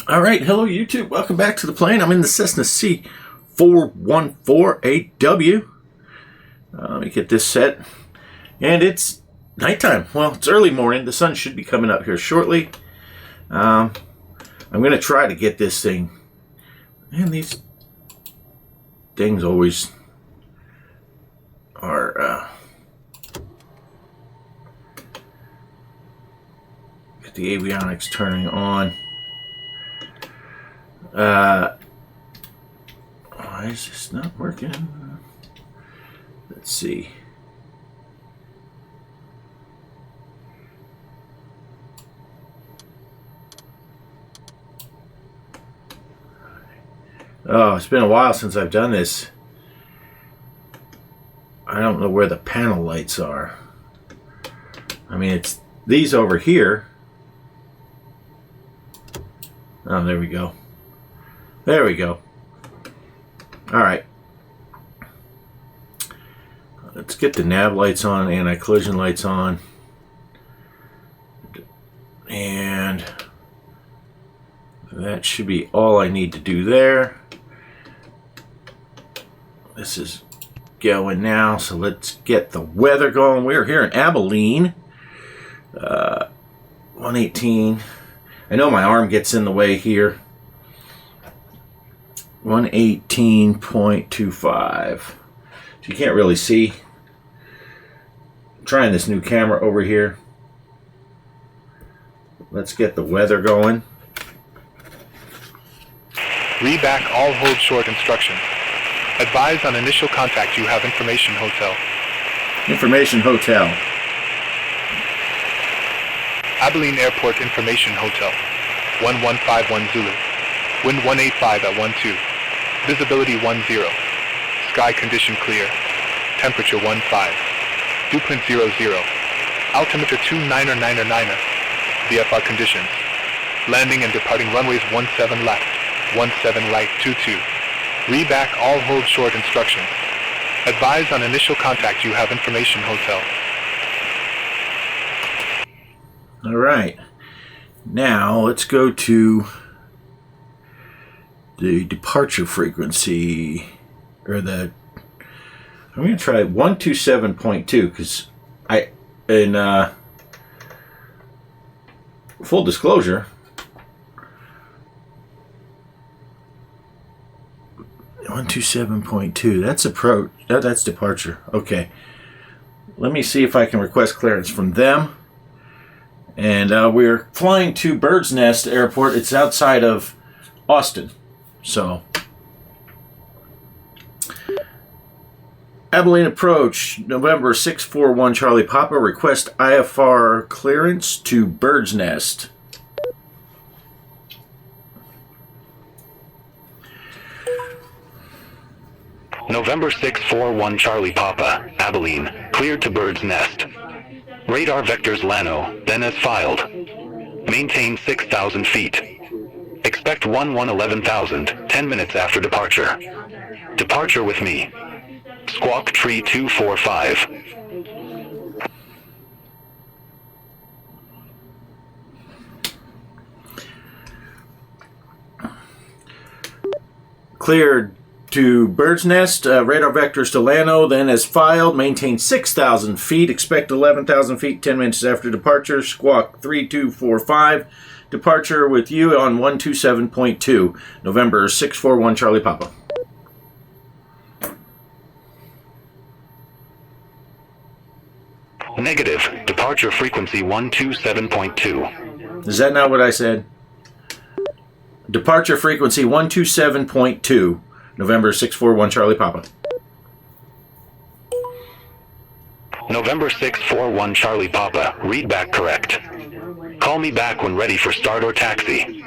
All right, hello YouTube. Welcome back to the plane. I'm in the Cessna C414AW. Let me get this set. And it's nighttime. Well, it's early morning. The sun should be coming up here shortly. I'm going to try to get this thing. Man, these things always are... get the avionics turning on. Why is this not working? Let's see. Oh, it's been a while since I've done this. I don't know where the panel lights are. I mean, it's these over here. Oh, there we go. There we go. All right. Let's get the nav lights on, anti-collision lights on. And that should be all I need to do there. This is going now, so let's get the weather going. We're here in Abilene. 118. I know my arm gets in the way here. 118.25. So you can't really see. I'm trying this new camera over here. Let's get the weather going. Read back all hold short instructions. Advise on initial contact. You have information hotel. Information hotel. Abilene Airport Information Hotel. 1151 Zulu. Wind 185 at 12. Visibility 10. Sky condition clear. Temperature 15. Dew point 00. Altimeter 29er. VFR conditions. Landing and departing runways 17 left, 17 right, 22. Read back all hold short instructions. Advise on initial contact. You have information hotel. All right. Now let's go to the departure frequency, or I'm going to try 127.2 because in full disclosure, 127.2. That's approach. That's departure. Okay. Let me see if I can request clearance from them. And we're flying to Bird's Nest Airport. It's outside of Austin. So, Abilene approach, November 641 Charlie Papa. Request IFR clearance to Bird's Nest. November 641 Charlie Papa, Abilene, cleared to Bird's Nest. Radar vectors Lano, then as filed. Maintain 6,000 feet. Expect 11,000, 10 minutes after departure. Departure with me. Squawk Tree 245. Cleared to Bird's Nest, radar vectors to Lano, then as filed, maintain 6,000 feet, expect 11,000 feet, 10 minutes after departure, squawk 3245, departure with you on 127.2, November 641 Charlie Papa. Negative, departure frequency 127.2. Is that not what I said? Departure frequency 127.2. November 641 Charlie Papa. November 641 Charlie Papa, read back correct. Call me back when ready for start or taxi.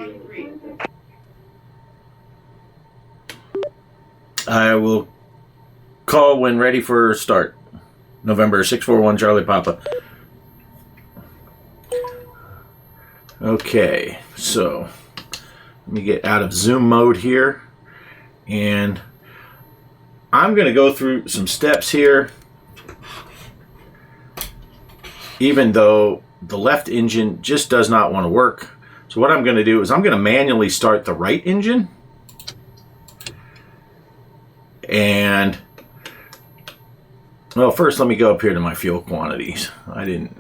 I will call when ready for start. November 641 Charlie Papa. Okay, so let me get out of zoom mode here. And I'm going to go through some steps here. Even though the left engine just does not want to work, So what I'm going to do is I'm going to manually start the right engine. And, well, first let me go up here to my fuel quantities. I didn't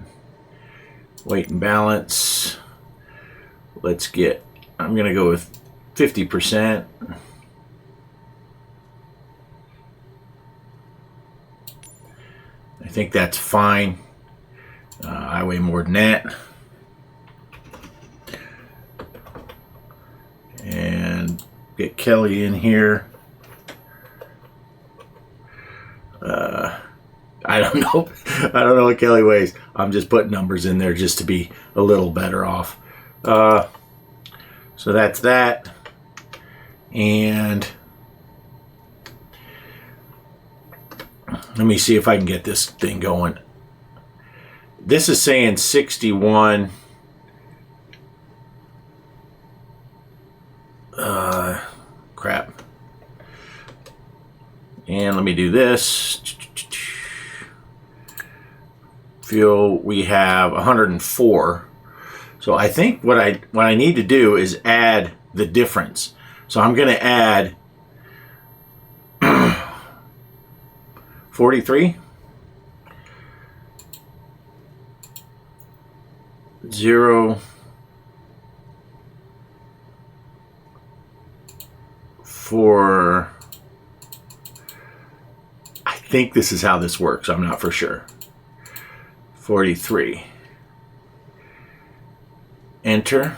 weight and balance. I'm going to go with 50%. I think that's fine. I weigh more than that. And get Kelly in here. I don't know. I don't know what Kelly weighs. I'm just putting numbers in there just to be a little better off. So that's that. And let me see if I can get this thing going. This is saying 61. Crap. And let me do this. Fuel, we have 104. So I think what I need to do is add the difference. So I'm going to add 43. 0. 4. I think this is how this works. I'm not for sure. 43. Enter.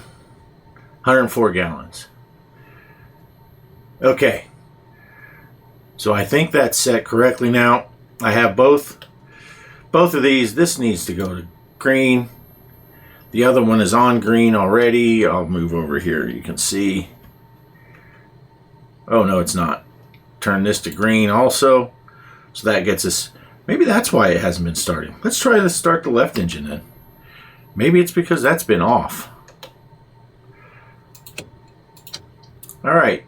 104 gallons. Okay. So I think that's set correctly now. I have both of these. This needs to go to green. The other one is on green already. I'll move over here. You can see. Oh, no, it's not. Turn this to green also. So that gets us... Maybe that's why it hasn't been starting. Let's try to start the left engine then. Maybe it's because that's been off. All right.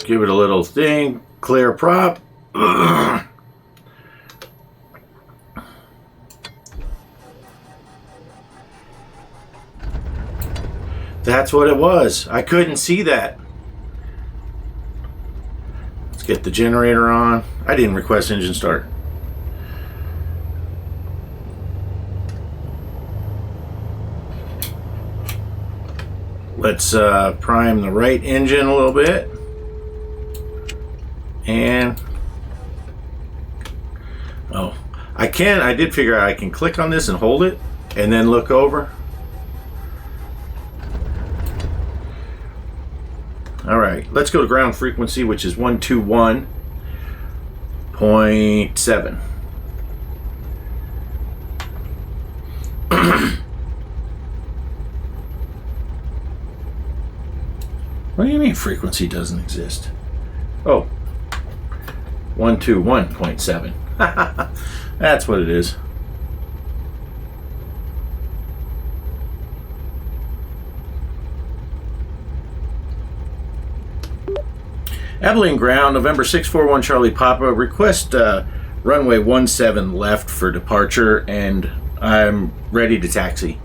Give it a little thing. Clear prop. That's what it was. I couldn't see that. Let's get the generator on. I didn't request engine start. Let's prime the right engine a little bit. And oh, I did figure out I can click on this and hold it and then look over. All right, let's go to ground frequency, which is 121.7. What do you mean frequency doesn't exist? Oh, 121.7. That's what it is. Abilene ground, November 641 Charlie Papa. Request runway 17 left for departure, and I'm ready to taxi.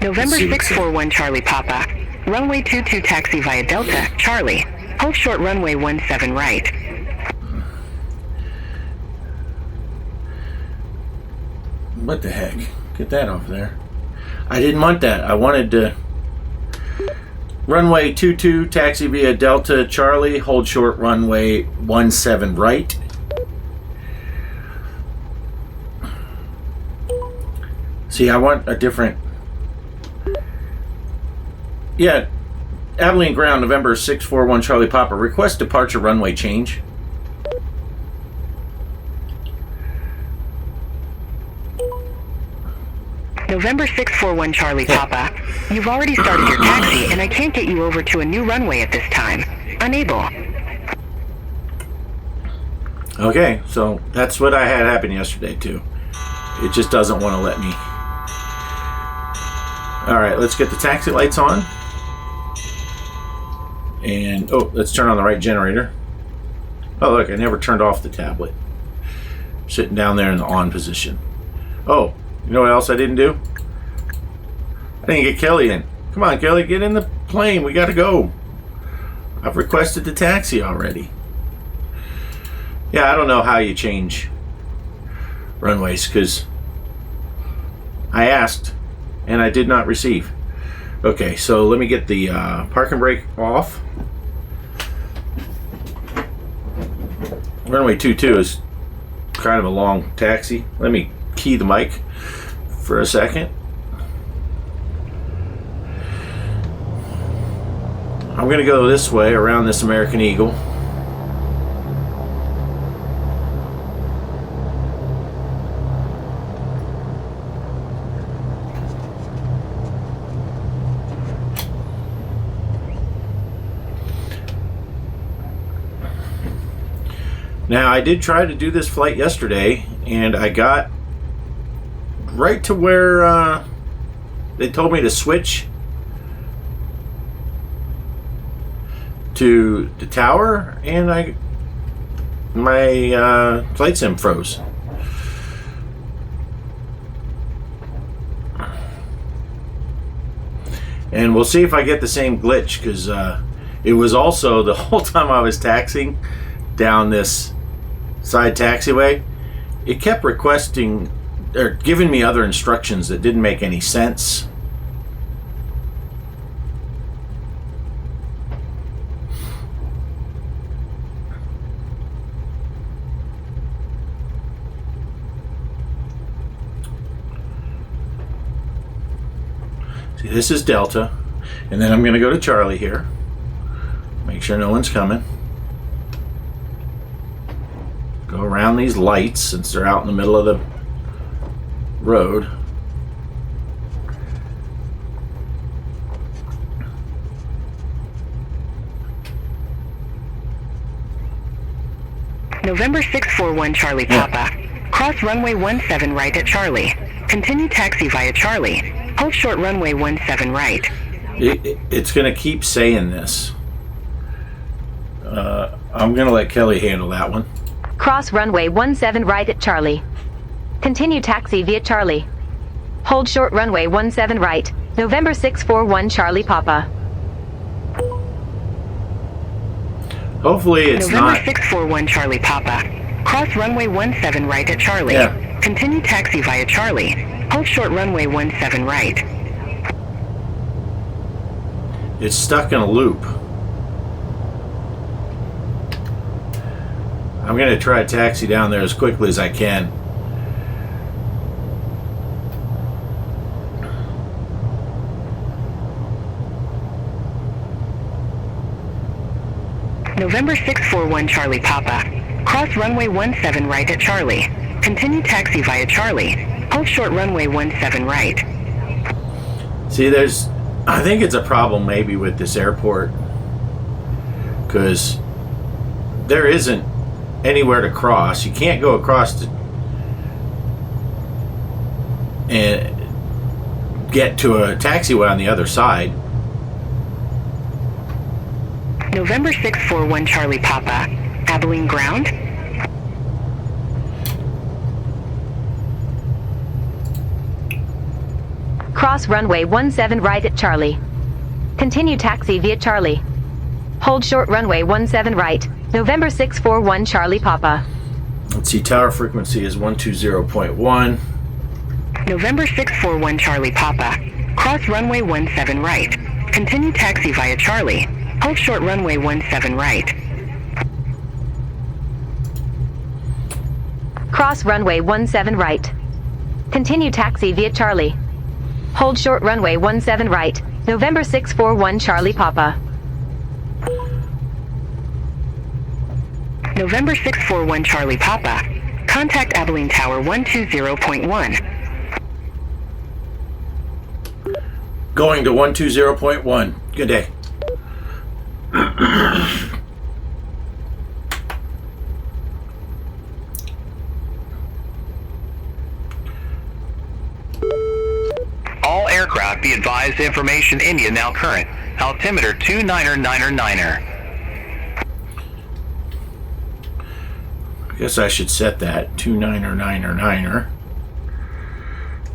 November 641 Charlie Papa. Runway 22 taxi via Delta, Charlie. Hold short runway 17 right. What the heck? Get that off there. I didn't want that. I wanted to... Runway 22 taxi via Delta, Charlie. Hold short runway 17 right. See, I want a different... Yeah, Abilene ground, November 641 Charlie Papa. Request departure runway change. November 641 Charlie Papa. You've already started your taxi, and I can't get you over to a new runway at this time. Unable. Okay, so that's what I had happen yesterday, too. It just doesn't want to let me. All right, let's get the taxi lights on. And, oh, let's turn on the right generator. Oh, look, I never turned off the tablet. Sitting down there in the on position. Oh, you know what else I didn't do? I didn't get Kelly in. Come on, Kelly, get in the plane. We got to go. I've requested the taxi already. Yeah, I don't know how you change runways because I asked and I did not receive. Okay, so let me get the parking brake off. Runway 22 is kind of a long taxi. Let me key the mic for a second. I'm going to go this way around this American Eagle. Now, I did try to do this flight yesterday, and I got right to where they told me to switch to the tower, and my flight sim froze. And we'll see if I get the same glitch, because it was also the whole time I was taxiing down this side taxiway, it kept requesting or giving me other instructions that didn't make any sense. See, this is Delta, and then I'm going to go to Charlie here. Make sure no one's coming. Go around these lights since they're out in the middle of the road. November 641 Charlie Papa. Cross runway 17 right at Charlie. Continue taxi via Charlie. Hold short runway 17 right. It's going to keep saying this. I'm going to let Kelly handle that one. Cross runway 17 right at Charlie. Continue taxi via Charlie. Hold short runway 17 right. November 641 Charlie Papa. Hopefully it's November not. 641 Charlie Papa. Cross runway 17 right at Charlie. Yeah. Continue taxi via Charlie. Hold short runway 17 right. It's stuck in a loop. I'm going to try to taxi down there as quickly as I can. November 641 Charlie Papa. Cross runway 17 right at Charlie. Continue taxi via Charlie. Hold short runway 17 right. See, I think it's a problem maybe with this airport, because there isn't anywhere to cross. You can't go across and get to a taxiway on the other side. November 641 Charlie Papa. Abilene ground. Cross runway 17 right at Charlie. Continue taxi via Charlie. Hold short runway 17 right. November 641 Charlie Papa. Let's see, tower frequency is 120.1. November 641 Charlie Papa. Cross runway 17 right. Continue taxi via Charlie. Hold short runway 17 right. Cross runway 17 right. Continue taxi via Charlie. Hold short runway 17 right. November 641 Charlie Papa. November 641 Charlie Papa. Contact Abilene Tower 120.1. Going to 120.1. Good day. All aircraft be advised information India now current. Altimeter 29er. Guess I should set that 29er.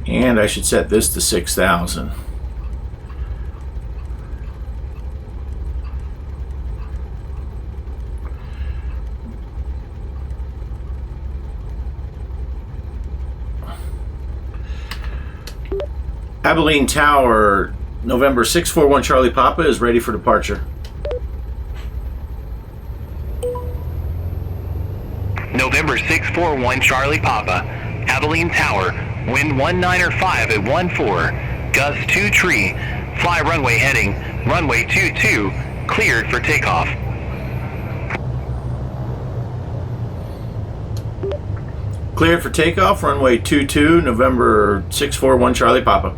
And I should set this to 6,000. Abilene Tower, November 641 Charlie Papa is ready for departure. November 641 Charlie Papa, Abilene Tower, wind 195 at 14, gust 2 tree, fly runway heading, runway 22, cleared for takeoff. Cleared for takeoff, runway 22, November 641 Charlie Papa.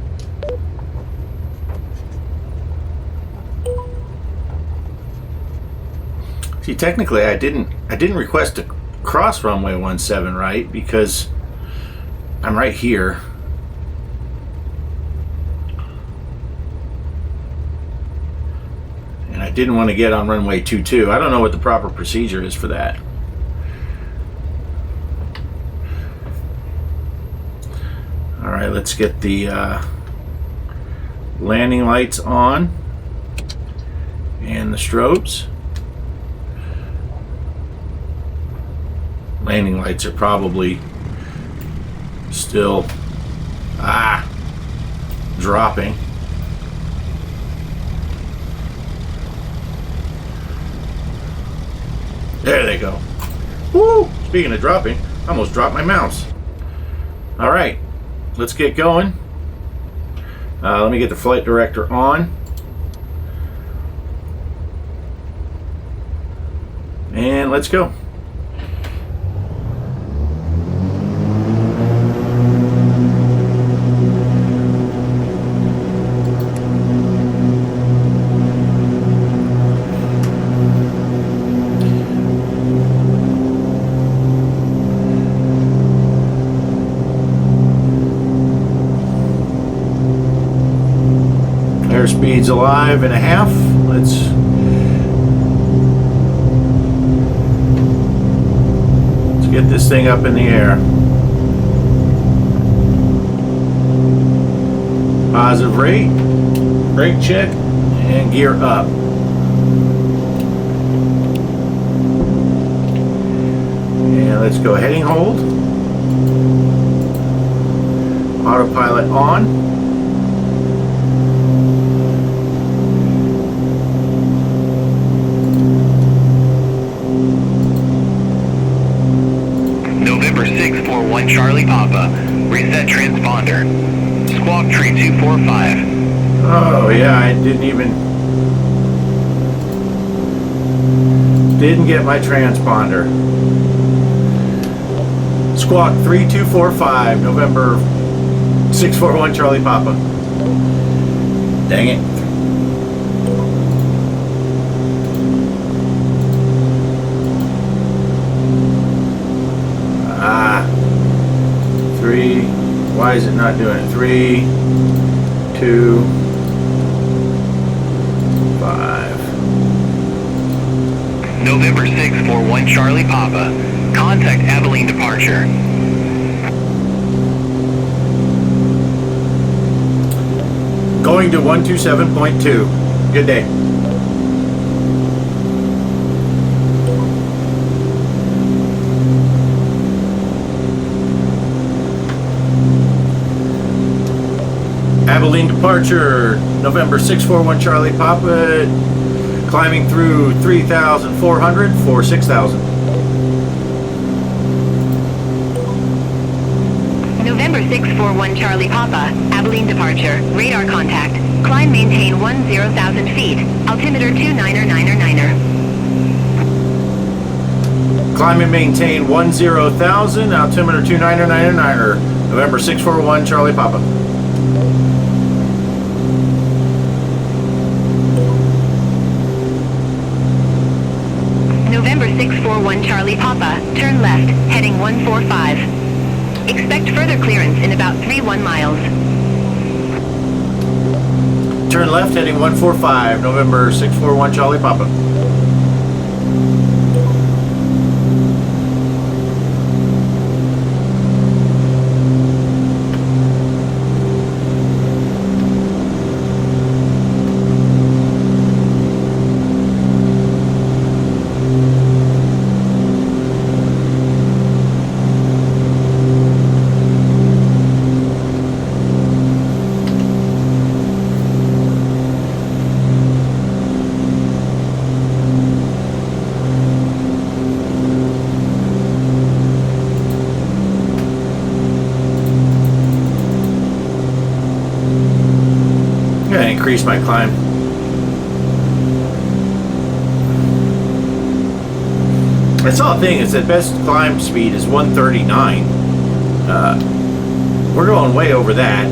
See, technically, I didn't request to cross runway 17, right? Because I'm right here. And I didn't want to get on runway 22. I don't know what the proper procedure is for that. All right, let's get the landing lights on and the strobes. Landing lights are probably still dropping. There they go. Woo! Speaking of dropping, I almost dropped my mouse. All right, let's get going. Let me get the flight director on. And let's go. Airspeed's alive and a half. Let's get this thing up in the air. Positive rate, brake check, and gear up. And let's go heading hold. Autopilot on. November 641 Charlie Papa, reset transponder. Squawk tree 245. Oh yeah, I didn't get my transponder. Squawk 3245, November 641 Charlie Papa. Dang it. Why is it not doing it? 3, 2, 5. November 641 Charlie Papa, contact Abilene departure. Going to 127.2. Good day. Abilene departure, November 641 Charlie Papa, climbing through 3,400 for 6,000. November 641 Charlie Papa, Abilene departure, radar contact, climb maintain 10,000 feet, altimeter 29er. Climb and maintain 10,000, altimeter 29er. November 641 Charlie Papa. November 641 Charlie Papa, turn left, heading 145. Expect further clearance in about 31 miles. Turn left, heading 145, November 641 Charlie Papa. increase my climb. That's all the thing is that best climb speed is 139. We're going way over that.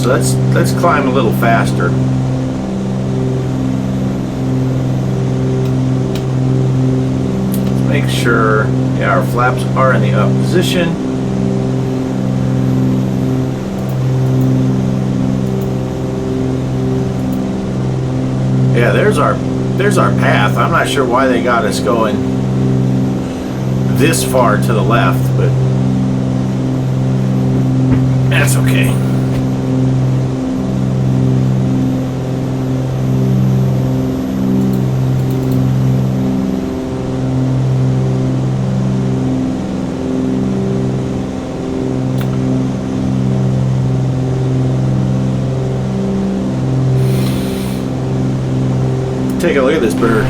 So let's climb a little faster. Let's make sure, yeah, our flaps are in the up position. Yeah, there's our path. I'm not sure why they got us going this far to the left, but that's okay. Take a look at this bird.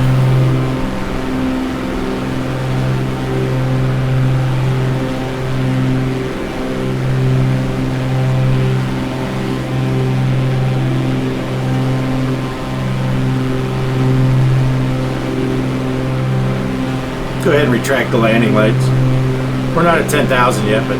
Go ahead and retract the landing lights. We're not at 10,000 yet, but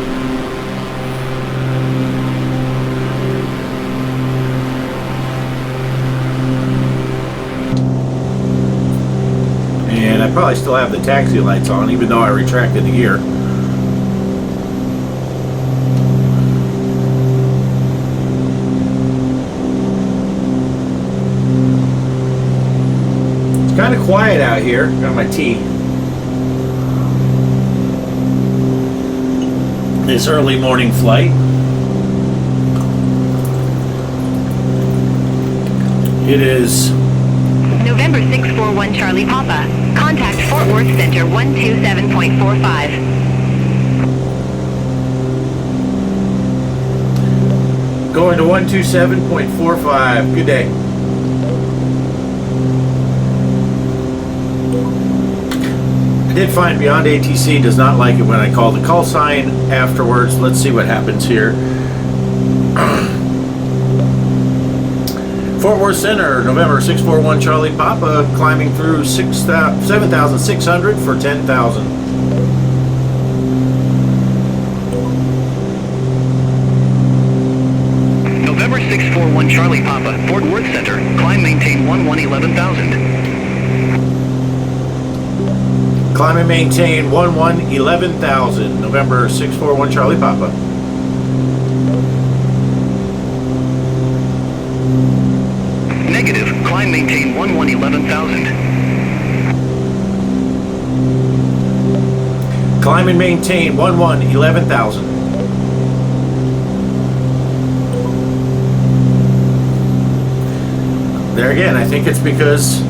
and I probably still have the taxi lights on, even though I retracted the gear. It's kind of quiet out here. Got my tea. This early morning flight. It is November 641 Charlie Papa. Contact Fort Worth Center 127.45. going to 127.45. Good day. I did find BeyondATC does not like it when I call the call sign afterwards. Let's see what happens here. Fort Worth Center, November 641 Charlie Papa, climbing through 7,600 for 10,000. November 641 Charlie Papa, Fort Worth Center, climb maintain 11,000. Climb and maintain 11,000. November 641 Charlie Papa. Negative, climb maintain 11,000. Climb and maintain 11,000. There again, I think it's because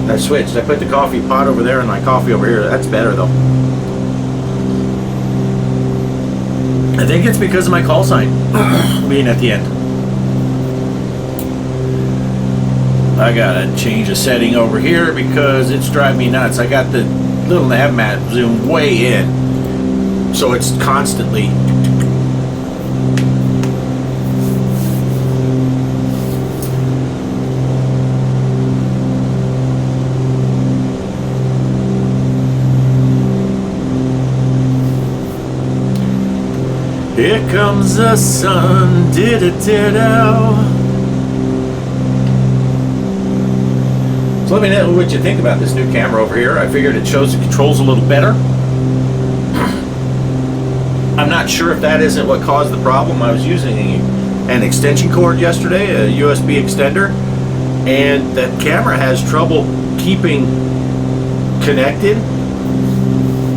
I switched. I put the coffee pot over there and my coffee over here. That's better though. I think it's because of my call sign being at the end. I gotta change a setting over here because it's driving me nuts. I got the little nav mat zoom way in, so it's constantly. Here comes the sun, did-a-did-ow. So let me know what you think about this new camera over here. I figured it shows the controls a little better. I'm not sure if that isn't what caused the problem. I was using an extension cord yesterday, a USB extender, and that camera has trouble keeping connected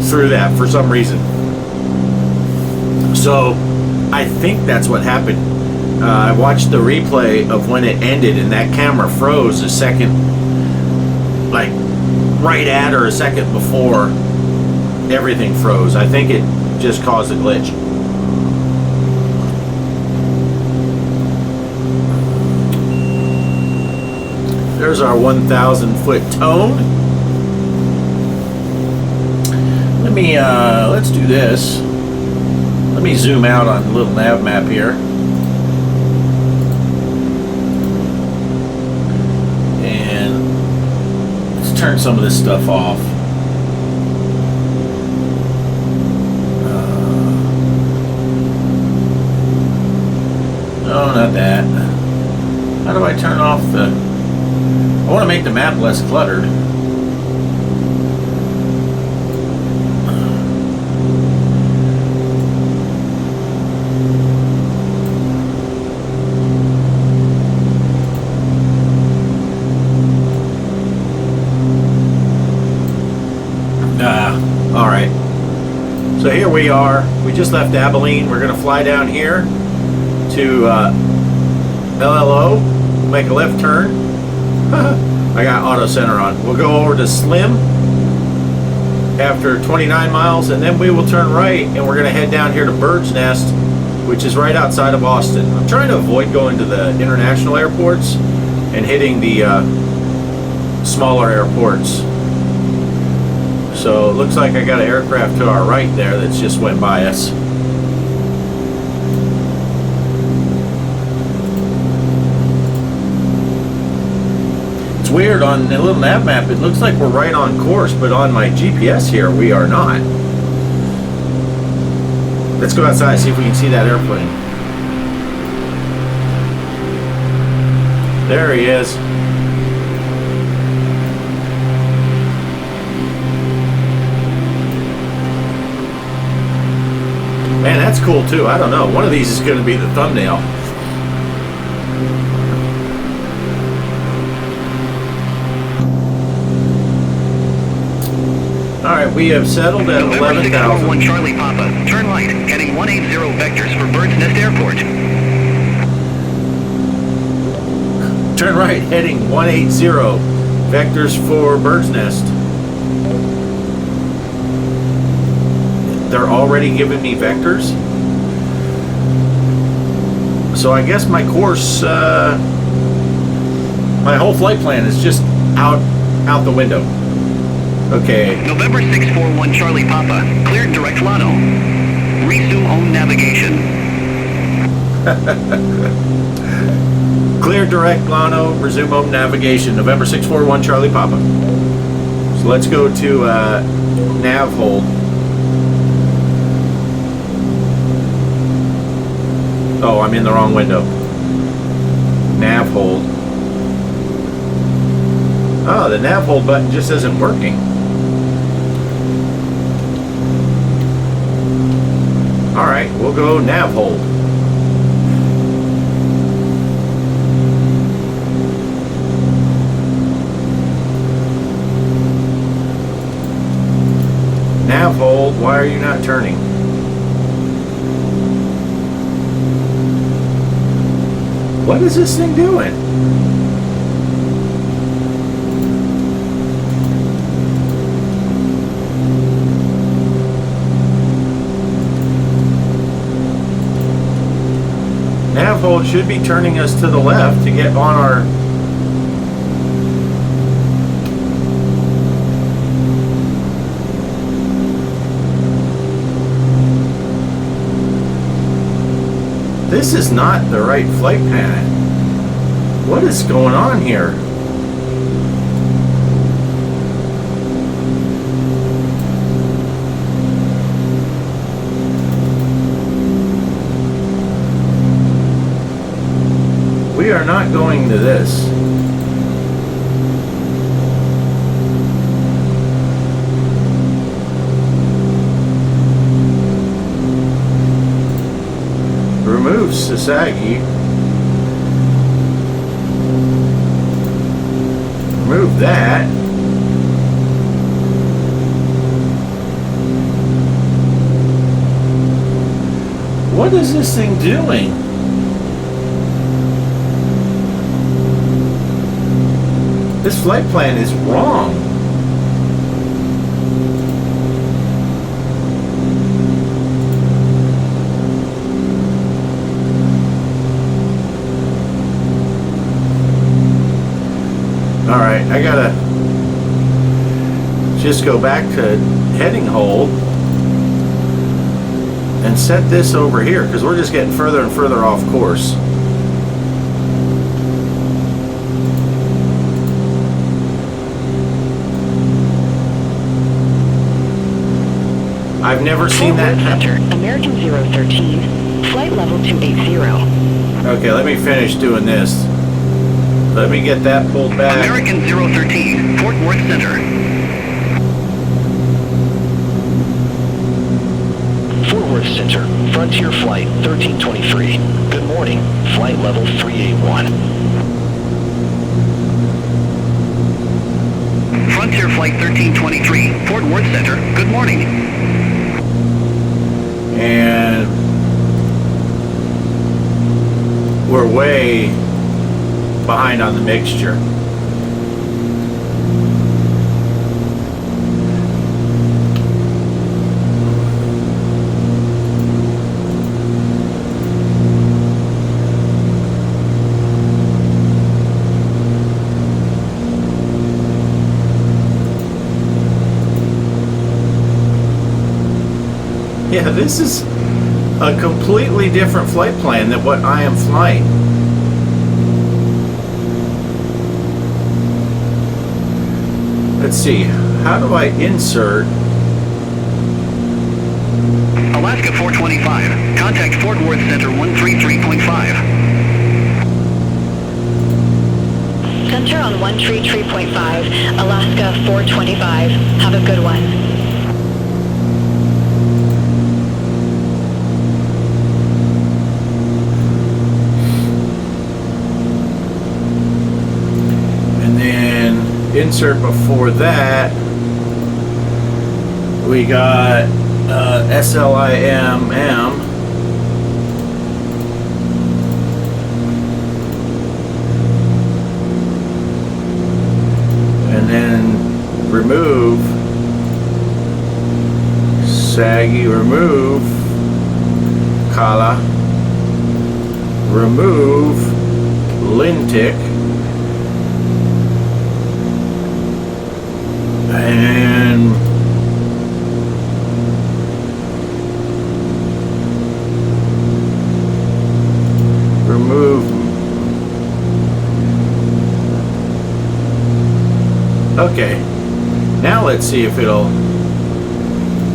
through that for some reason. So I think that's what happened. I watched the replay of when it ended and that camera froze a second, like right at or a second before everything froze. I think it just caused a glitch. There's our 1,000 foot tone. Let's do this. Let me zoom out on the little nav map here. And let's turn some of this stuff off. No, not that. How do I turn off the... I want to make the map less cluttered. Alright. So here we are. We just left Abilene. We're going to fly down here to LLO, make a left turn. I got auto center on. We'll go over to Slim after 29 miles, and then we will turn right, and we're going to head down here to Bird's Nest, which is right outside of Austin. I'm trying to avoid going to the international airports and hitting the smaller airports. So it looks like I got an aircraft to our right there that's just went by us. It's weird, on the little nav map it looks like we're right on course, but on my GPS here we are not. Let's go outside and see if we can see that airplane. There he is. Man, that's cool too. I don't know. One of these is going to be the thumbnail. Alright, we have settled at 11,000. 641 Charlie Papa. Turn right, heading 180 vectors for Bird's Nest Airport. Turn right, heading 180 vectors for Bird's Nest. They're already giving me vectors. So I guess my course, my whole flight plan is just out the window. Okay. November 641 Charlie Papa. Cleared direct Lano. Resume own navigation. Clear direct Lano, resume own navigation. November 641 Charlie Papa. So let's go to nav hold. Oh, I'm in the wrong window. Nav hold. Oh, the nav hold button just isn't working. Alright, we'll go nav hold. Nav hold, why are you not turning? What is this thing doing? Nav hold should be turning us to the left to get on our... This is not the right flight path. What is going on here? We are not going to this. Remove Sasagi. Remove that. What is this thing doing? This flight plan is wrong. Alright, I gotta just go back to heading hold and set this over here, because we're just getting further and further off course. I've never seen that happen. American 013, flight level 280. Okay, let me finish doing this. Let me get that pulled back. American 013, Fort Worth Center. Fort Worth Center, Frontier Flight 1323. Good morning, flight level 381. Frontier Flight 1323, Fort Worth Center. Good morning. And we're way behind on the mixture. Yeah, this is a completely different flight plan than what I am flying. Let's see, how do I insert? Alaska 425, contact Fort Worth Center 133.5. Center on 133.5, Alaska 425. Have a good one. Insert before that, we got SLIMM, and then remove saggy, remove Kala, remove Lintic, and remove. Okay, now let's see if it'll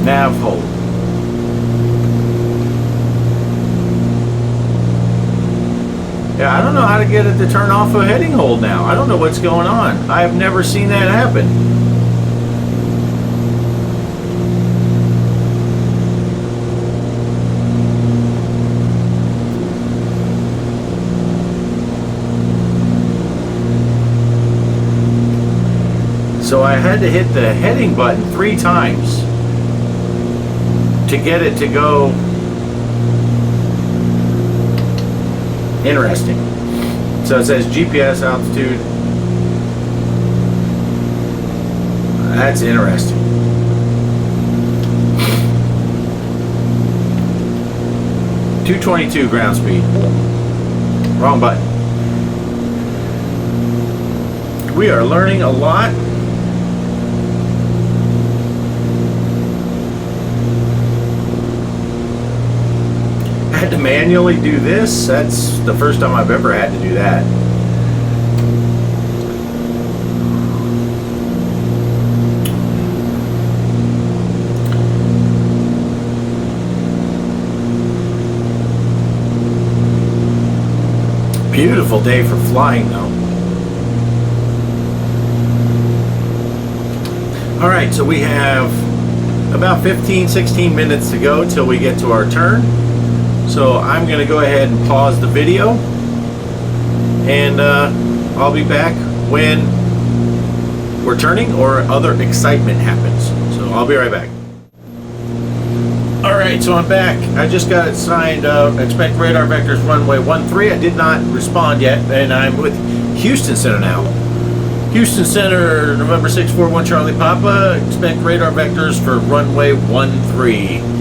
nav hold. Yeah, I don't know how to get it to turn off a heading hold now. I don't know what's going on. I have never seen that happen. So I had to hit the heading button 3 times to get it to go. Interesting. So it says GPS altitude. That's interesting. .222 ground speed. Wrong button. We are learning a lot. Had to manually do this. That's the first time I've ever had to do that. Beautiful day for flying though. All right, so we have about 15-16 minutes to go till we get to our turn. So I'm going to go ahead and pause the video, and I'll be back when we're turning or other excitement happens. So I'll be right back. Alright, so I'm back. I just got it signed. Expect radar vectors runway 13. I did not respond yet, and I'm with Houston Center now. Houston Center, November 641 Charlie Papa. Expect radar vectors for runway 13.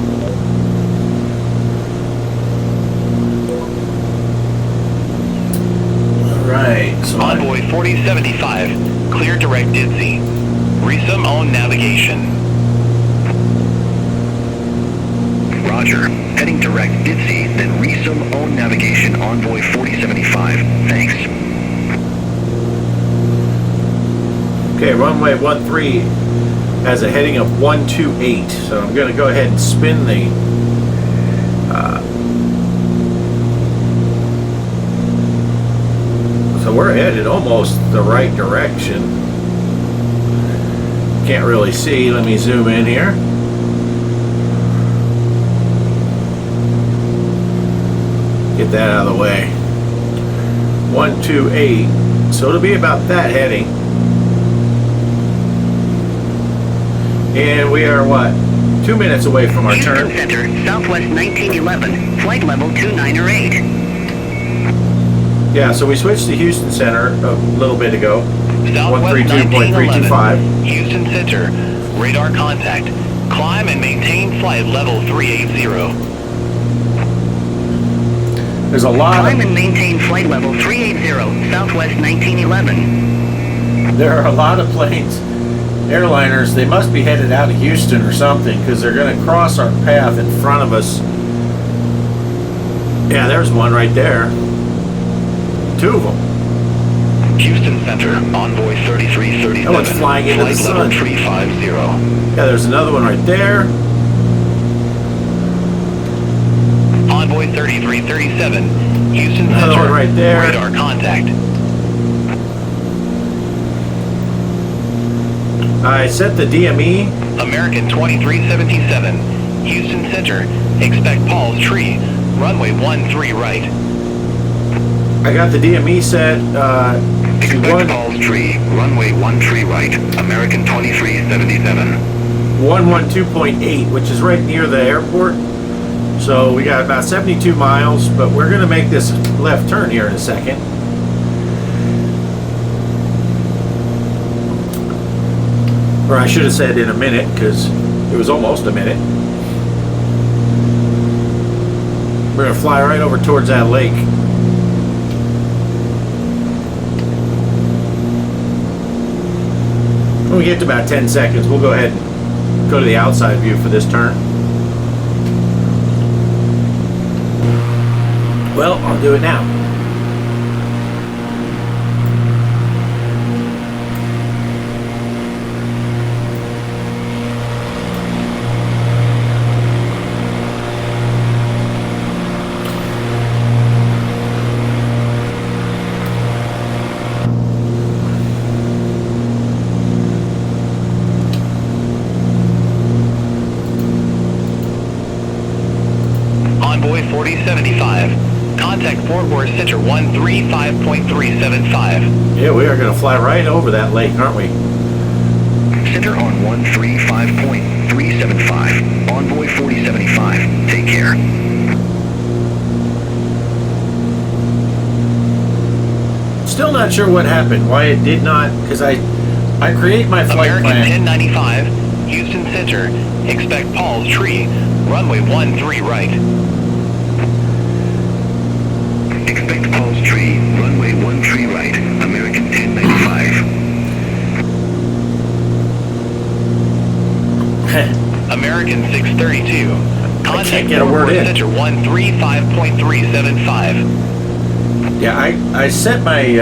Envoy 4075, clear direct DIDC. Resume own navigation. Roger. Heading direct ITSI, then resume own navigation Envoy 4075. Thanks. Okay, runway 13 has a heading of 128. So I'm going to go ahead and spin the so we're headed almost the right direction. Can't really see. Let me zoom in here. Get that out of the way. 128. So it'll be about that heading. And we are what? 2 minutes away from our turn. Houston Center, Southwest 1911, flight level 2908. Yeah, so we switched to Houston Center a little bit ago. Southwest 132.325. Houston Center. Radar contact. Climb and maintain flight level 380. There's a lot Climb of and maintain flight level 380, Southwest 1911. there are a lot of planes, airliners. They must be headed out of Houston or something because they're going to cross our path in front of us. Yeah, there's one right there. Two of them. Houston Center, Envoy 3337. That one's flying into the flight sun. level 350. Yeah, there's another one right there. Envoy 3337. Houston Another Center. one right there. Radar contact. I set the DME. American 2377. Houston Center. Expect Paul's tree. Runway 13 right. I got the DME set to Expect Paul's tree, runway 13 right, American 2377. 112.8, which is right near the airport. So we got about 72 miles, but we're going to make this left turn here in a second. Or I should have said in a minute, because it was almost a minute. We're going to fly right over towards that lake. When we get to about 10 seconds, we'll go ahead and go to the outside view for this turn. Well, I'll do it now. Envoy 4075. Contact Fort Worth Center 135.375. Yeah, we are going to fly right over that lake, aren't we? Center on 135.375. Envoy 4075. Take care. Still not sure what happened, why it did not, because I create my flight American plan. 1095. Houston Center. Expect Paul's tree. Runway 13 right. Expect Paul's tree. Runway 13 right. American 1095. American 632. Contact get a Fort word Worth in. Center 135.375. Yeah, I set my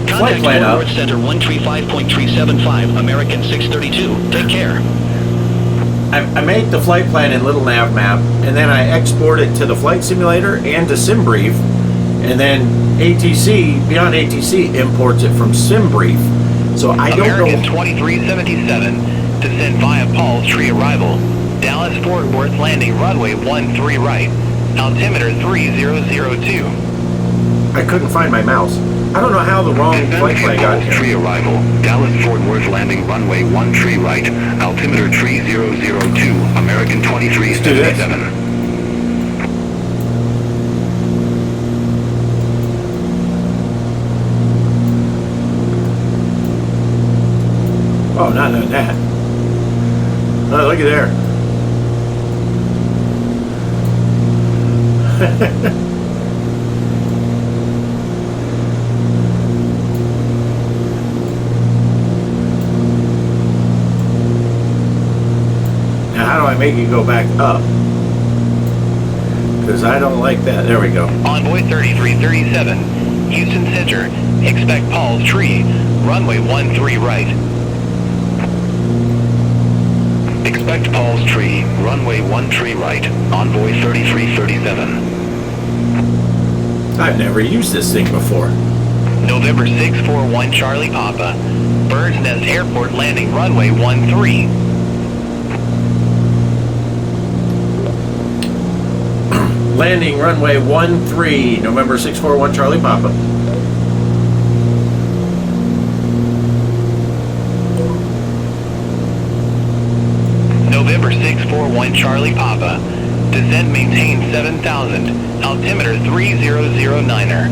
flight plan up. Center 135.375, American 632. Take care. I make the flight plan in Little Nav Map, and then I export it to the flight simulator and to SimBrief, and then ATC, BeyondATC imports it from SimBrief. So I don't American know. 2377. Descend via Paul's tree arrival. Dallas Fort Worth landing runway 13 right. Altimeter 3002. I couldn't find my mouse. I don't know how the wrong flight plan got Paul's tree here. arrival, Dallas Fort Worth landing runway 13 right, altimeter 3002, American 2377. Oh, not doing that. Oh, look at there. make it go back up. Because I don't like that. There we go. Envoy 3337, Houston Center, expect Paul's Tree, runway 13 right. Expect Paul's Tree, runway 13 right, Envoy 3337. I've never used this thing before. November 641 Charlie Papa, Bird's Nest Airport landing runway 13. Landing runway 13, November 641 Charlie Papa. November 641 Charlie Papa, descent maintain 7,000, altimeter 3009er.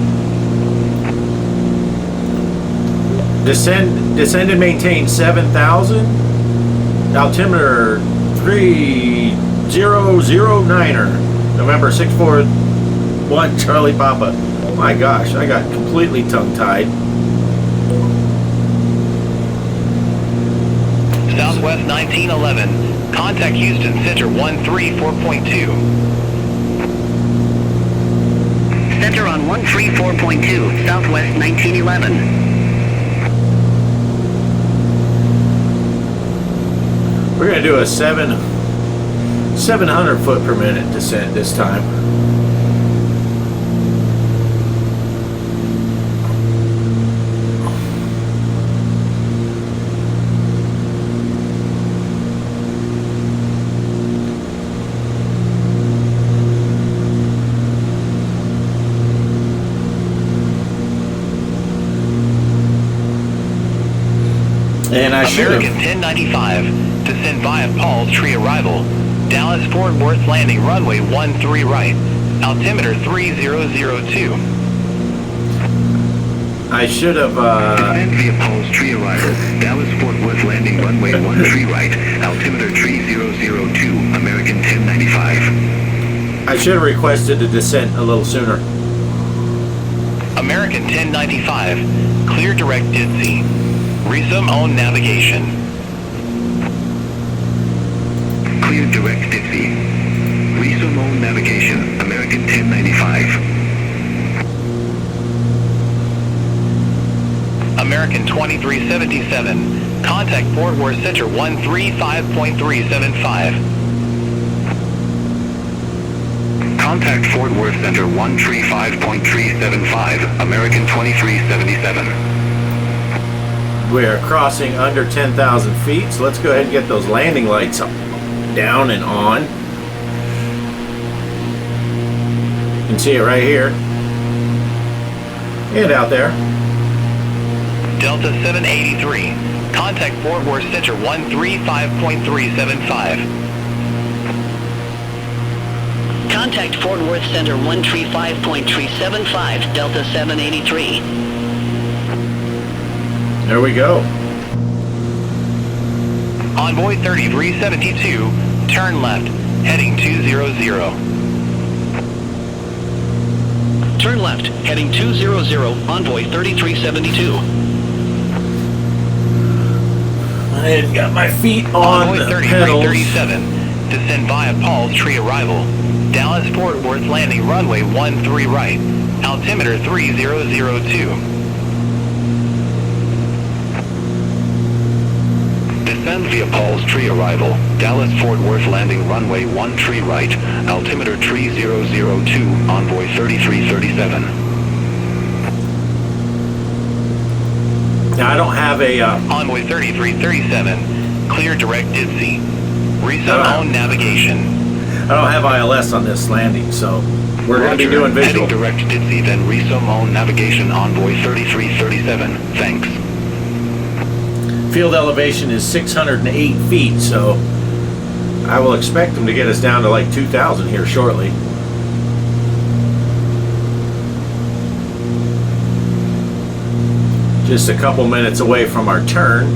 Descend and maintain 7,000, altimeter 3009er. November 641 Charlie Papa. My gosh, I got completely tongue-tied. Southwest 1911, contact Houston Center 134.2. Center on 134.2, Southwest 1911. We're going to do a 700 foot per minute descent this time. And I should American 1095, descend via Paul's Tree arrival. Dallas Fort Worth landing runway 13 right, altimeter 3002. I should have Descend via Paul's Tree arrival, Dallas Fort Worth landing runway 13 right, altimeter 3002, American 1095. I should have requested the descent a little sooner. American 1095, clear direct DITC. Resume on navigation. Clear direct DITC. Resume on navigation, American 1095. American 2377, contact Fort Worth Center 135.375. Contact Fort Worth Center 135.375, American 2377. We're crossing under 10,000 feet, so let's go ahead and get those landing lights up, down and on. You can see it right here and out there. Delta 783, contact Fort Worth Center 135.375. Contact Fort Worth Center 135.375, Delta 783. There we go. Envoy 3372, turn left, heading 200. Turn left, heading 200, Envoy 3372. I hadn't got my feet on Envoy the pedals. 3337, descend via Paul's Tree arrival. Dallas Fort Worth landing runway 13 right, altimeter 3002. Descend via Paul's Tree arrival, Dallas Fort Worth landing runway 13 right, altimeter 3002, Envoy 3337. Now I don't have a Envoy 3337, clear direct DITC. Resume on navigation. I don't have ILS on this landing, so we're going to be doing visual. Heading direct DITC, then resume on navigation, Envoy 3337. Thanks. Field elevation is 608 feet, so I will expect them to get us down to like 2,000 here shortly. Just a couple minutes away from our turn.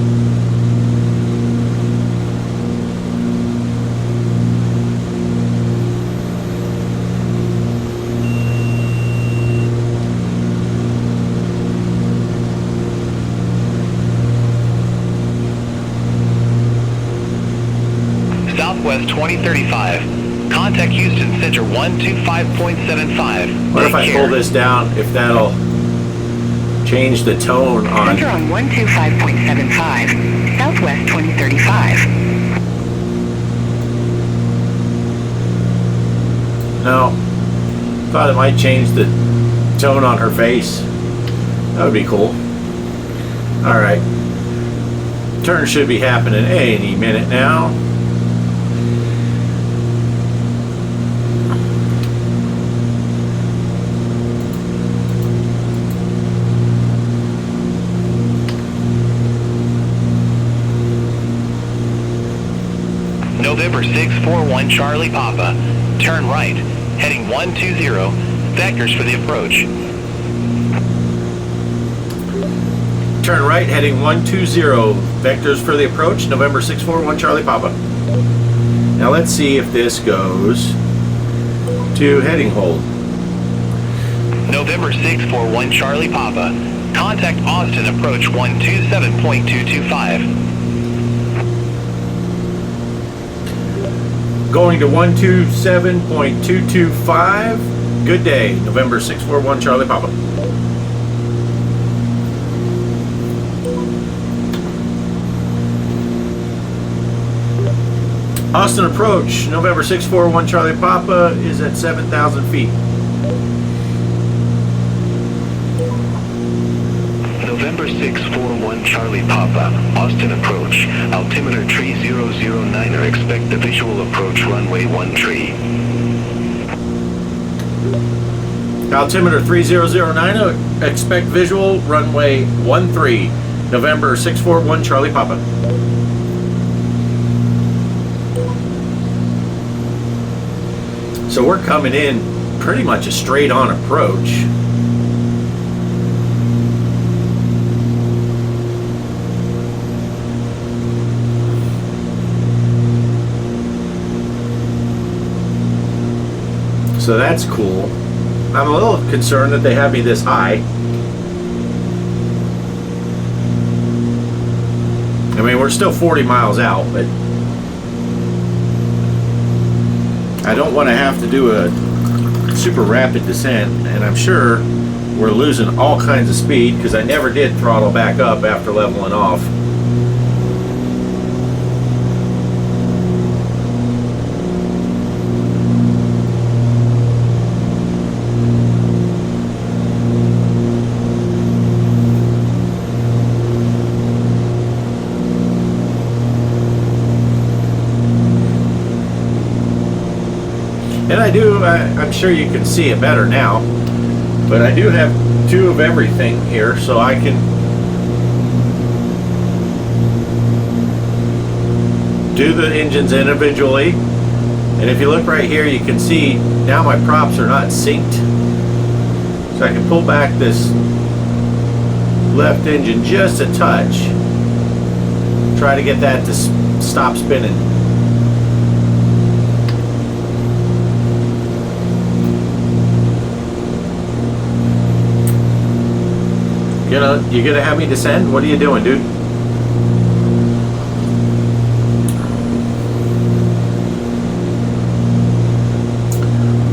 southwest 2035. Contact Houston Center 125.75. What if I pull this down, if that'll change the tone on... Center on 125.75, southwest 2035. No. Thought it might change the tone on her face. That would be cool. Alright. Turn should be happening any minute now. November 641 Charlie Papa. Turn right, heading 120. Vectors for the approach. Turn right, heading 120. Vectors for the approach, November 641 Charlie Papa. Now let's see if this goes to heading hold. November 641 Charlie Papa. Contact Austin approach 127.225. Going to 127.225. Good day, November 641 Charlie Papa. Austin approach, November 641 Charlie Papa is at 7,000 feet. November 641 Charlie Papa, Austin approach, altimeter 3009er, expect the visual approach runway 13. Altimeter 3009, expect visual runway 13, November 641 Charlie Papa. So we're coming in pretty much a straight on approach. So that's cool. I'm a little concerned that they have me this high. I mean, we're still 40 miles out, but I don't want to have to do a super rapid descent, and I'm sure we're losing all kinds of speed because I never did throttle back up after leveling off. And I'm sure you can see it better now, but I do have two of everything here, so I can do the engines individually. And if you look right here, you can see now my props are not synced. So I can pull back this left engine just a touch, try to get that to stop spinning. You gonna have me descend? What are you doing, dude?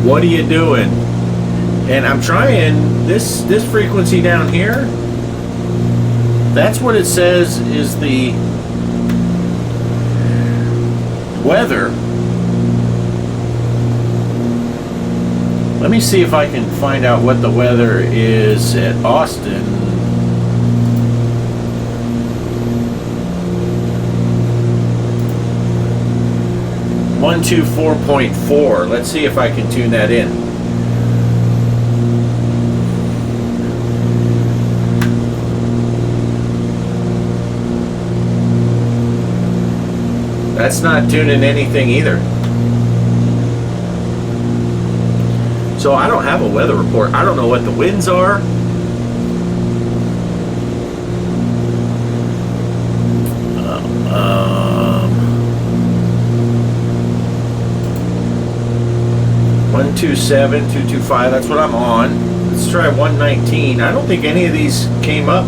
What are you doing? And I'm trying this frequency down here. That's what it says is the weather. Let me see if I can find out what the weather is at Austin. 124.4. Let's see if I can tune that in. That's not tuning anything either. So I don't have a weather report. I don't know what the winds are. One 227, 225, that's what I'm on. Let's try 119. I don't think any of these came up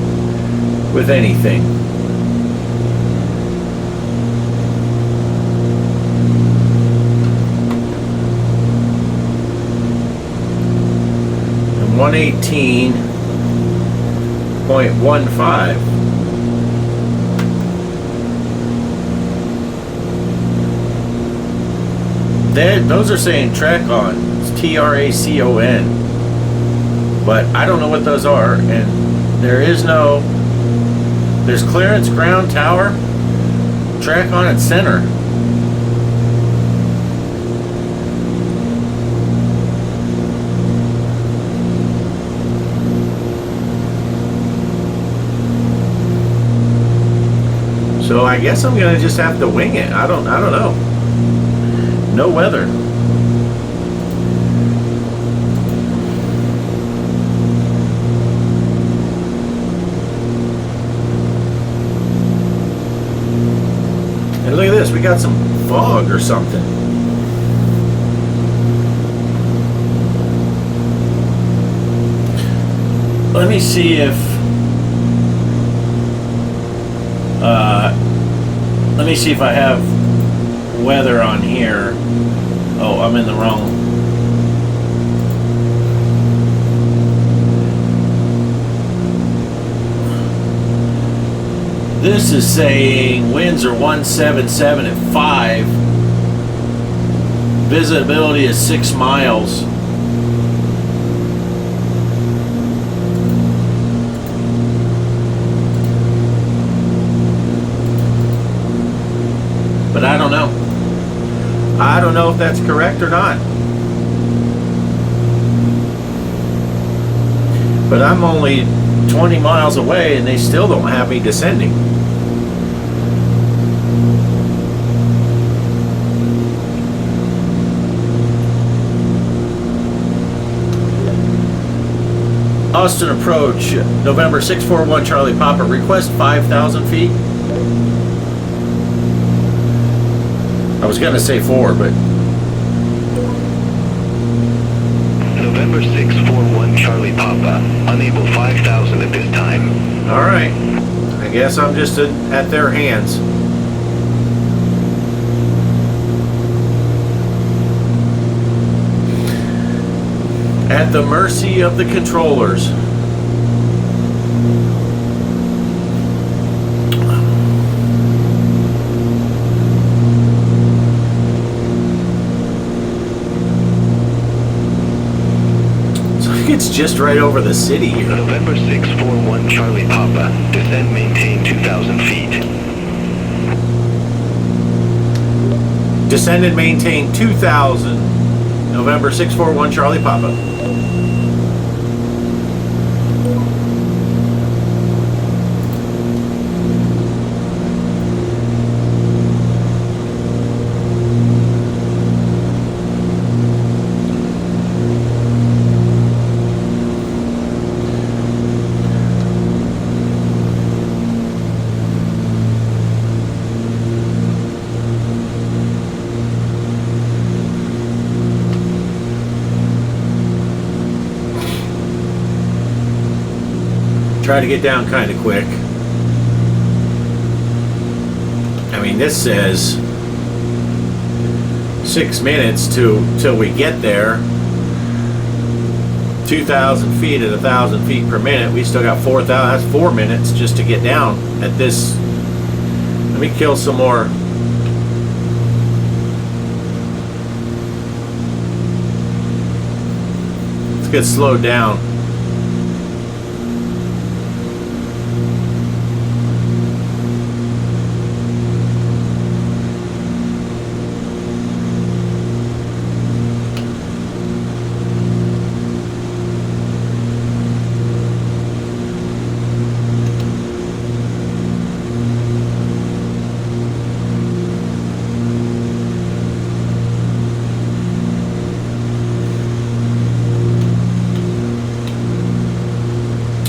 with anything. 118.15. Those are saying TRACON. It's TRACON. But I don't know what those are, and there's clearance, ground, tower, TRACON, and center. So I guess I'm gonna just have to wing it. I don't know. No weather. And look at this, we got some fog or something. Let me see if I have weather on here. Oh, I'm in the wrong. This is saying winds are 177 at 5. Visibility is 6 miles. But I don't know. I don't know if that's correct or not. But I'm only 20 miles away and they still don't have me descending. Austin approach, November 641 Charlie Papa, request 5,000 feet. I was going to say 4, but... November 641 Charlie Papa, unable 5,000 at this time. Alright, I guess I'm just at their hands. At the mercy of the controllers. It's just right over the city here. November 641 Charlie Papa, descend, maintain 2,000 feet. Descend and maintain 2,000. November 641 Charlie Papa. Try to get down kind of quick. I mean, this says 6 minutes till we get there. 2,000 feet at 1,000 feet per minute. We still got 4,000. That's 4 minutes just to get down at this. Let me kill some more. Let's get slowed down.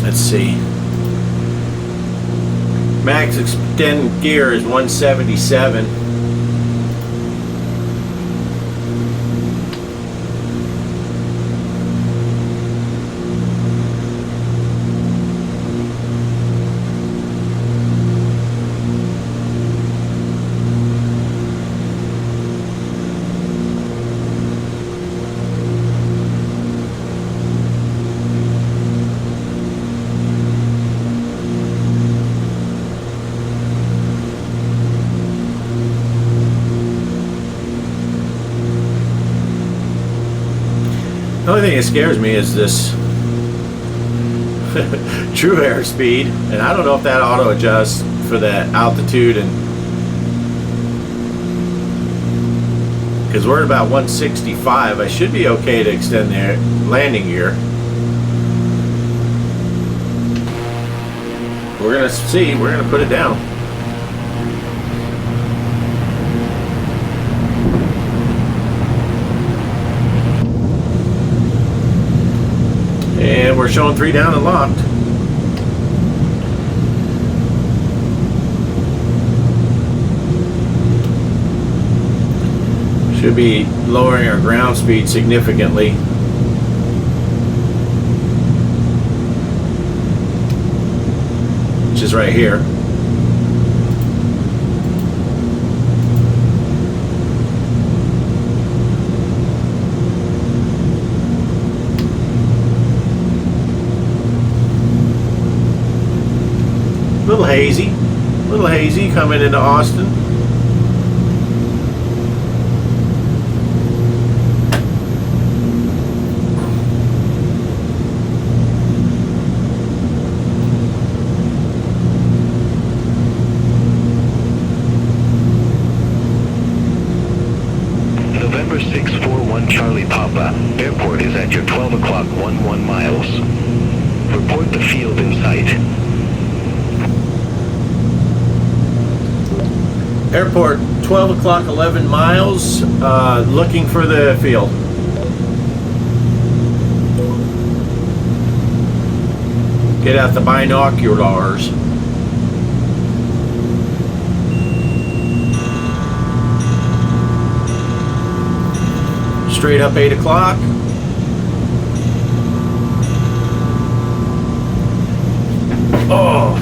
Let's see. Max extend gear is 177. only thing that scares me is this true airspeed, and I don't know if that auto adjusts for that altitude, and because we're at about 165, I should be okay to extend the landing gear. We're gonna see. We're gonna put it down. And we're showing 3 down and locked. Should be lowering our ground speed significantly. Which is right here. Little hazy coming into Austin. November 641 Charlie Papa. Airport is at your 12 o'clock 11 miles. Report the field in sight. Airport, 12 o'clock, 11 miles, looking for the field. Get out the binoculars. Straight up 8 o'clock. Oh!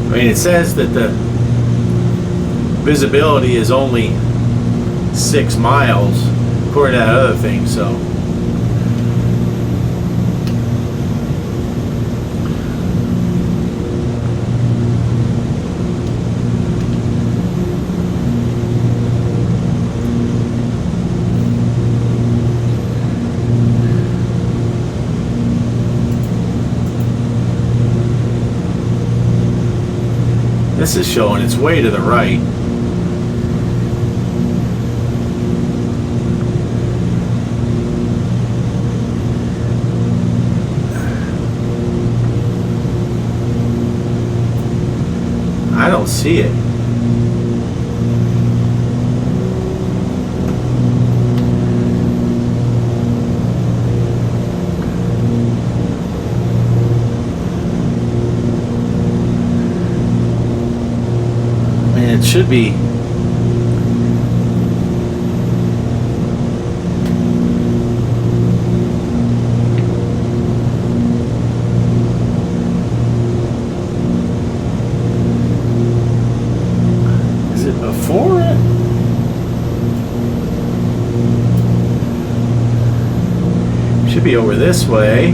I mean, it says that the visibility is only 6 miles, according to that other thing, so. This is showing its way to the right. I don't see it. It should be. Is it before it? Should be over this way.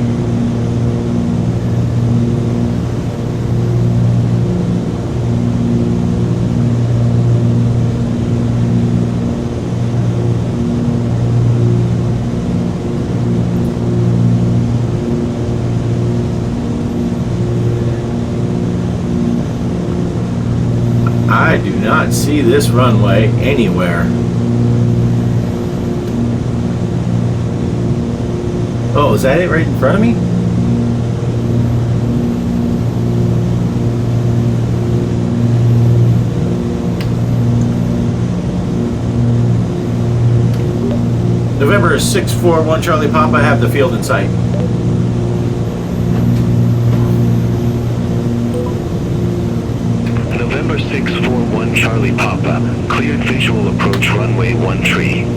I do not see this runway anywhere. Oh, is that it right in front of me? November 641 Charlie Papa, have the field in sight. November 641 Charlie Papa. Cleared visual approach runway 13.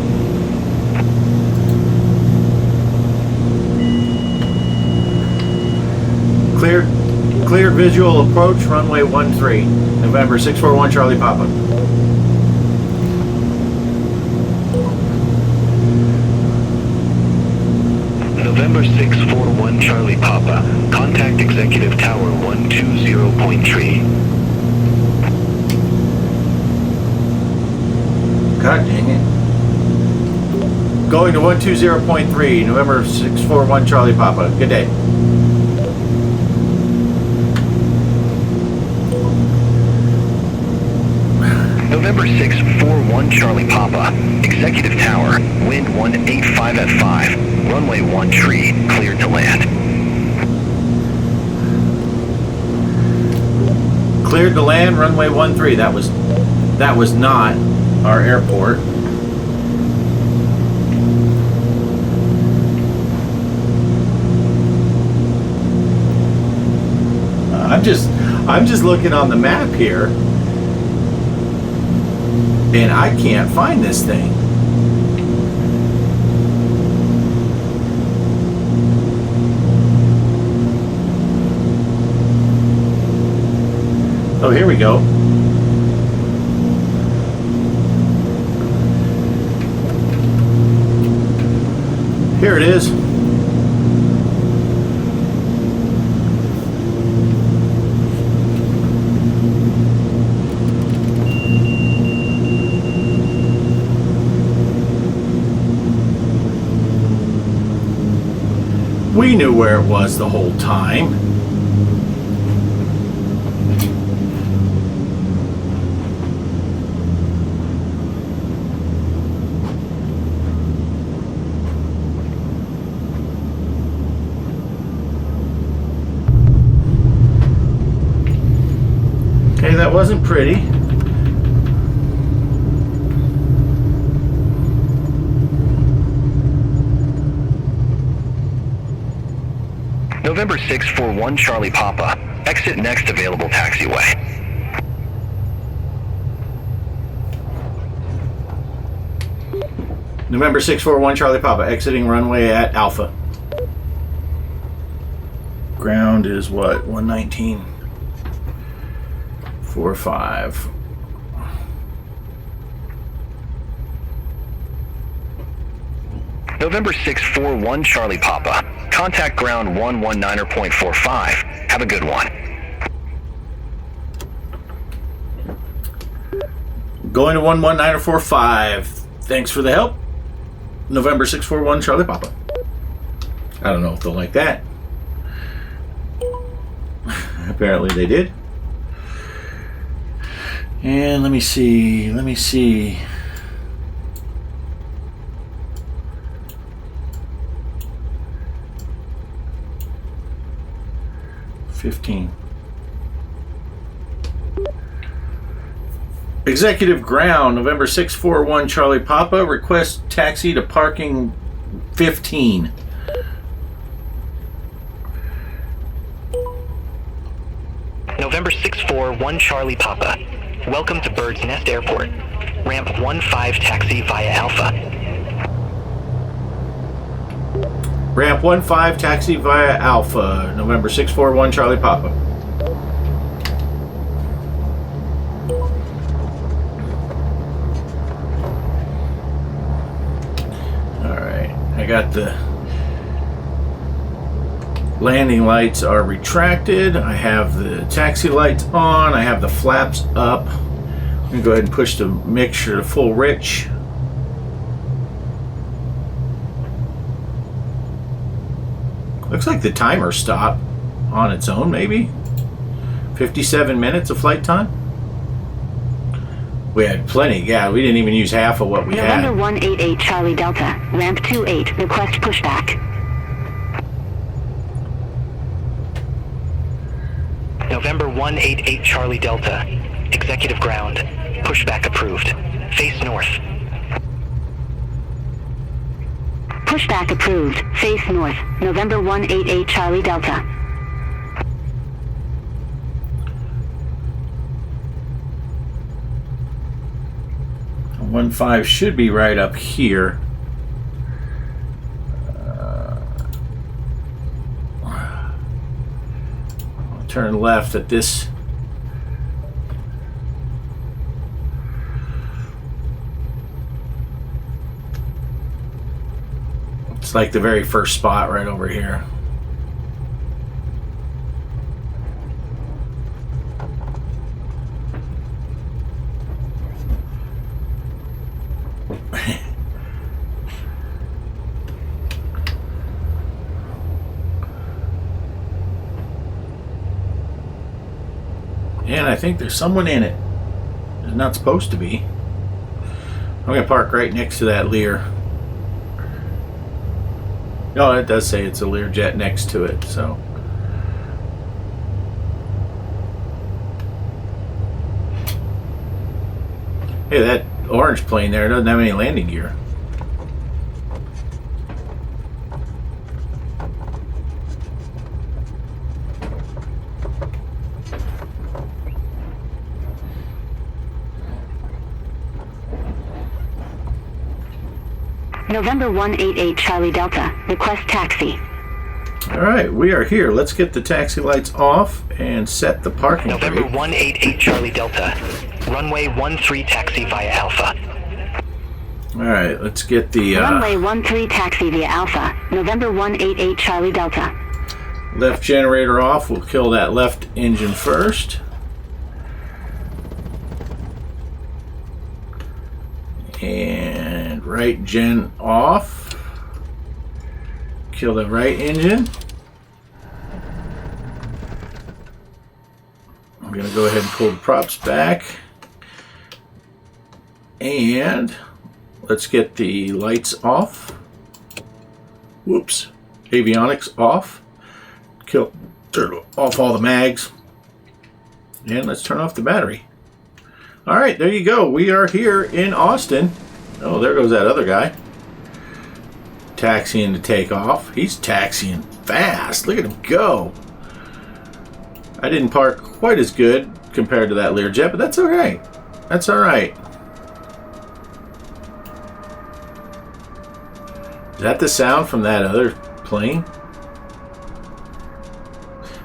Clear visual approach runway 13. November 641 Charlie Papa. November 641 Charlie Papa. Contact Executive Tower 120.3. God dang it. Going to 120.3, November 641 Charlie Papa. Good day. November 641 Charlie Papa, Executive Tower, wind 185 at 5, runway 1 tree, cleared to land. Cleared to land, runway 13. That was not our airport. I'm just looking on the map here, and I can't find this thing. Oh, here we go. Here it is. We knew where it was the whole time. Okay, that wasn't pretty. November 641 Charlie Papa, exit next available taxiway. November 641 Charlie Papa, exiting runway at Alpha. Ground is what? 119.45. November 641 Charlie Papa, contact ground 119.45. Have a good one. Going to 119.45. Thanks for the help. November 641 Charlie Papa. I don't know if they'll like that. Apparently they did. And let me see. 15. Executive ground, November 641 Charlie Papa, request taxi to parking 15. November 641 Charlie Papa. Welcome to Bird's Nest Airport. Ramp 15 taxi via Alpha. Ramp 15 taxi via Alpha, November 641 Charlie Papa. Alright, I got the landing lights are retracted. I have the taxi lights on. I have the flaps up. I'm going to go ahead and push the mixture to full rich. Looks like the timer stopped on its own, maybe. 57 minutes of flight time. We had plenty. Yeah, we didn't even use half of what we had. November 188 Charlie Delta, ramp 28, request pushback. November 188 Charlie Delta. Executive ground. Pushback approved. Face north. Pushback approved. Face north. November 188 Charlie Delta. One 15 should be right up here. I'll turn left at this. It's like the very first spot right over here. And I think there's someone in it. There's not supposed to be. I'm going to park right next to that Lear. Oh, it does say it's a Learjet next to it, so. Hey, that orange plane there doesn't have any landing gear. November 188 Charlie Delta. Request taxi. Alright, we are here. Let's get the taxi lights off and set the parking November brake. 188 Charlie Delta. Runway 13 taxi via Alpha. Alright, let's get the Runway 13 taxi via Alpha. November 188 Charlie Delta. left generator off. We'll kill that left engine first. And right gen off. Kill the right engine. I'm going to go ahead and pull the props back. And let's get the lights off. Whoops. Avionics off. Turn off all the mags. And let's turn off the battery. Alright, there you go. We are here in Austin. Oh, there goes that other guy. Taxiing to take off. He's taxiing fast. Look at him go. I didn't park quite as good compared to that Learjet, but that's alright. That's alright. Is that the sound from that other plane?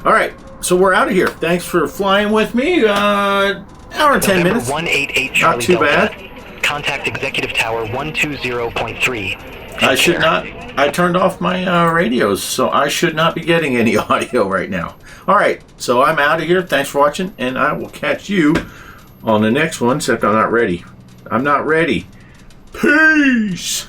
Alright, so we're out of here. Thanks for flying with me. Hour and 10 November minutes. 188 Charlie Not too Delta. bad. Contact Executive Tower 120.3. I should not. I turned off my radios, so I should not be getting any audio right now. Alright, so I'm out of here. Thanks for watching, and I will catch you on the next one, except I'm not ready. I'm not ready. Peace!